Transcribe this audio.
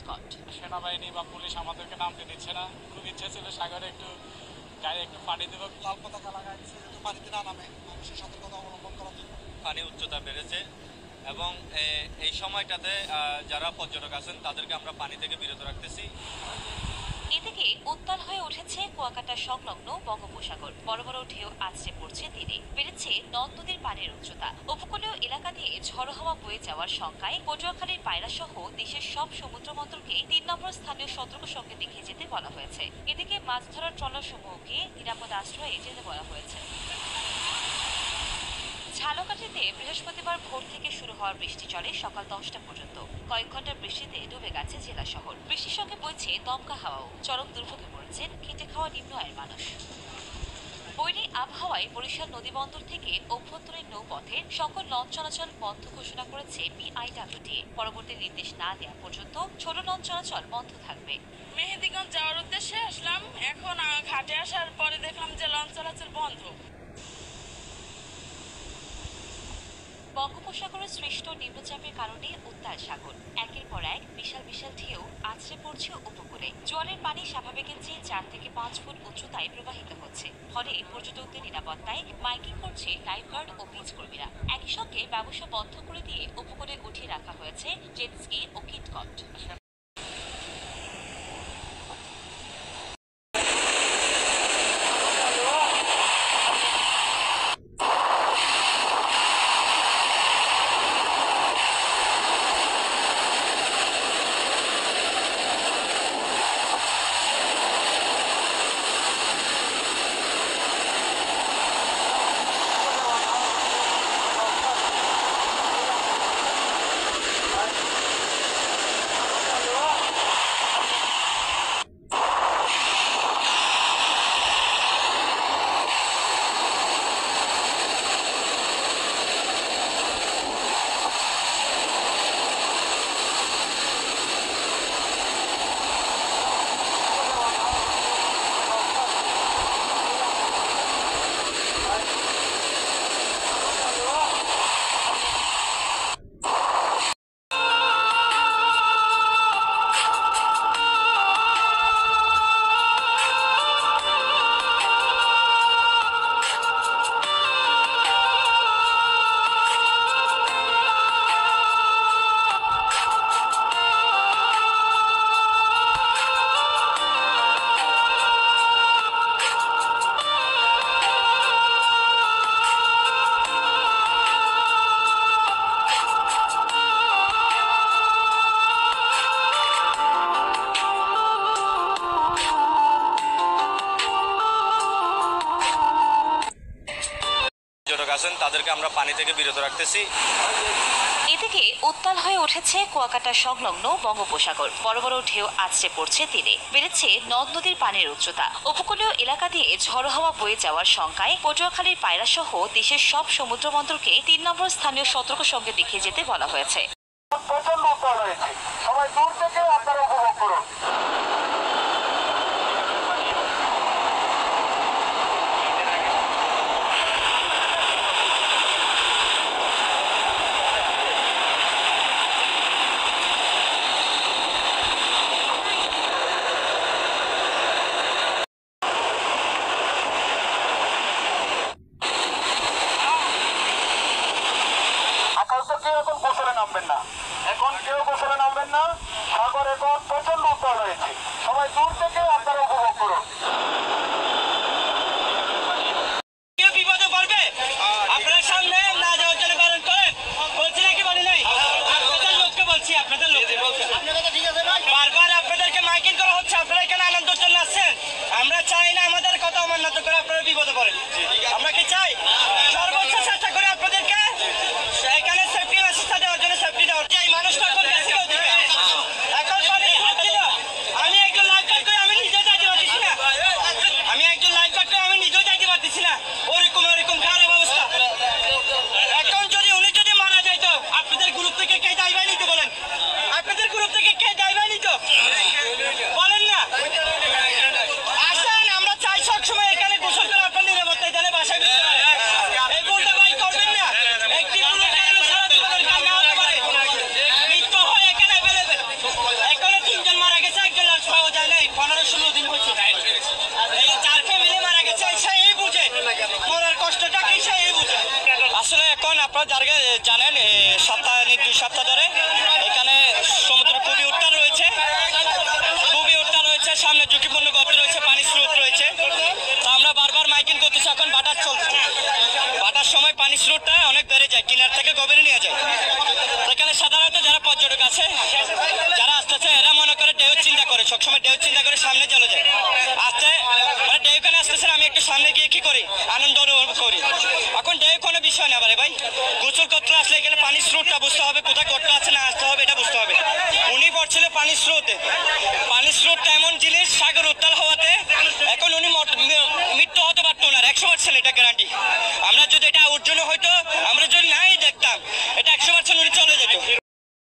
কট। সেনাবাহিনী বা পুলিশ আমাদেরকে নামতে দিচ্ছে না। খুব ইচ্ছে ছিল সাগরে একটু গায়ে একটু পানি দেবো, লাল পতাকা লাগাচ্ছে যাতে পানিতে না নামে, মানুষের সতর্কতা অবলম্বন করার জন্য। পানির উচ্চতা বেড়েছে এবং এই সময়টাতে যারা পর্যটক আছেন তাদেরকে আমরা পানি থেকে বিরত রাখতেছি। এদিকে উত্তাল হয়ে উঠেছে কুয়াকাটা সংলগ্ন বঙ্গোপসাগর। বড় বড় ঢেউ আছড়ে পড়ছে তীরে, বেড়েছে নদ নদীর পানির উচ্চতা। উপকূলীয় এলাকা দিয়ে ঝড়ো হাওয়া বয়ে যাওয়ার শঙ্কায় পটুয়াখালীর পায়রা সহ দেশের সব সমুদ্র বন্দরকে ৩ নম্বর স্থানীয় সতর্ক সঙ্গে দেখিয়ে যেতে বলা হয়েছে। এদিকে মাছ ধরার ট্রলার সমূহকে নিরাপদ আশ্রয়ে যেতে বলা হয়েছে। ঝালকাঠিতে বৃহস্পতিবার ভোর থেকে শুরু হওয়ার বৃষ্টি চলে সকাল 10টা পর্যন্ত। কয়েক ঘন্টার বৃষ্টিতে ডুবে গেছে জেলা শহর। বৃষ্টির সঙ্গে বইছে দমকা হাওয়াও। চরম দুর্ভোগে পড়েছেন খেটে খাওয়া নিম্ন আয়ের মানুষ। বৈরী আবহাওয়ায় বরিশাল নদীবন্দর থেকে অভ্যন্তরীণ নৌপথের সকল লঞ্চ চলাচল বন্ধ ঘোষণা করেছে বিআইডব্লিউটিএ। পরবর্তী নির্দেশ না দেওয়া পর্যন্ত ছোট লঞ্চ চলাচল বন্ধ থাকবে। মেহেদিগঞ্জ যাওয়ার উদ্দেশ্যে আসলাম, এখন ঘাটে আসার পরে দেখলাম যে লঞ্চ চলাচল বন্ধ। বঙ্গোপসাগরে সৃষ্ট নিম্নচাপের কারণে উত্তাল সাগর। একের পর এক বিশাল বিশাল ঢেউ আছড়ে পড়ছে উপকূলে। জলের পানি স্বাভাবিকের চেয়ে 4 থেকে 5 ফুট উচ্চতায় প্রবাহিত হচ্ছে। ফলে পর্যটকদের নিরাপত্তায় মাইকিং করছে লাইফগার্ড ও বিচ কর্মীরা। একই সঙ্গে ব্যবসা বন্ধ করে দিয়ে উপকূলে উঠিয়ে রাখা হয়েছে জেট স্কি ও কিটকট। আছেন তাদেরকে আমরা পানি থেকে বিরত রাখতেছি। এদিকে উত্তাল হয়ে উঠেছে কুয়াকাটা সংলগ্ন বঙ্গোপসাগর। বড় বড় ঢেউ আছড়ে পড়ছে তীরে, বেড়েছে নদ নদীর পানির উচ্চতা। উপকূলীয় এলাকা দিয়ে ঝড়ো হাওয়া বয়ে যাওয়ার শঙ্কায় পটুয়াখালীর পায়রা সহ দেশের সব সমুদ্র বন্দরকে 3 নম্বর স্থানীয় সতর্ক সঙ্গে দেখিয়ে যেতে বলা হয়েছে। প্রচন্ড উত্তাল হয়েছে, সবাই দূর থেকে আপনারা উপভোগ করুন। এখন কেউ গোসলে নামবেন না, এখন কেউ গোসলে নামবেন না। সপ্তাহ ধরে এখানে সমুদ্র খুবই উত্তাল রয়েছে, সামনে ঝুঁকিপূর্ণ গর্ত রয়েছে, পানির স্রোত রয়েছে। তো আমরা বারবার মাইকিং করতেছি, এখন বাটার চলছে, বাটার সময় পানির স্রোতটা অনেক বেড়ে যায়, কিনার থেকে গভীরে নিয়ে যায়। এখানে সাধারণত যারা পর্যটক আছে, যারা আসতেছে, এরা মনে করে ঢেউ চিন্তা করে, সবসময় ঢেউ চিন্তা করে সামনে চলে যায়। আসতে মানে ঢেউ এখানে আসতেছে, আমি একটু সামনে গিয়ে কি করি, আনন্দ অনুভব করি। এখন ঢেউ কোনো বিষয় না বারে ভাই, গোসল করতে আসলে এখানে পানির স্রোতটা বুঝতে হবে, কোথায় গর্ত আছে না আসতে হবে এটা বুঝতে হবে। উনি পড়ছিল পানির স্রোতে, পানির স্রোতটা এমন জিনিস, সাগর উত্তাল হওয়াতে এখন উনি মৃত্যু হতে পারতো না, 100% এটা গ্যারান্টি। আমরা যদি এটা অর্জন হয়তো, আমরা যদি না